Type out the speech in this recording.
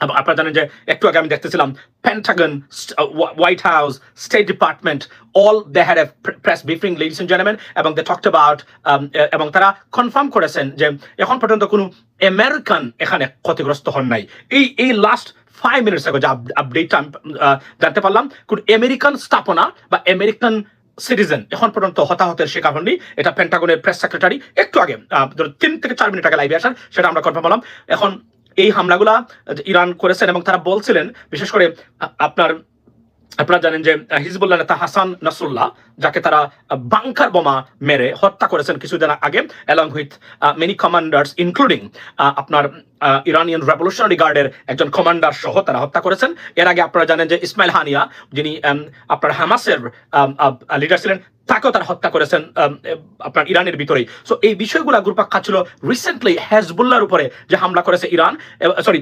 এবং আপনারা জানেন যে একটু আগে আমি দেখতেছিলাম Pentagon, White House, State Department, all they had a press briefing, ladies and gentleman, এবং দে টকড অ্যাবাউট এবং তারা কনফার্ম করেছেন যে এখন পর্যন্ত কোনো আমেরিকান এখানে ক্ষতিগ্রস্ত হন নাই। এই লাস্ট 5 মিনিটস আগে যে আপডেটটা আমি জানতে পারলাম, কোন আমেরিকান স্থাপনা বা আমেরিকান সিটিজেন এখন পর্যন্ত হতাহতের শিকার হননি। এটা পেন্টাগনের প্রেস সেক্রেটারি একটু আগে 3 থেকে 4 মিনিট আগে লাইভে আসার, সেটা আমরা কনফার্ম হলাম। এখন এই হামলাগুলা ইরান করেছেন এবং তারা বলছিলেন, বিশেষ করে আপনারা জানেন যে হিজবুল্লাহ নেতা হাসান নাসরুল্লাহ, যাকে তারা বাংকার বোমা মেরে হত্যা করেছেন কিছুদিন আগে, along with many commanders including আপনার ইরানিয়ান রেভলিউশনারি গার্ডের একজন কমান্ডার সহ তারা হত্যা করেছেন। এর আগে আপনারা জানেন যে ইসমাইল হানিয়া, যিনি আপনার হামাসের লিডার ছিলেন, তাকেও তারা হত্যা করেছেন আপনার ইরানের ভিতরেই। সো এই বিষয়গুলো ঘুরপাক খাচ্ছিল। রিসেন্টলি হেজবুল্লাহর উপরে যে হামলা করেছে ইরান, সরি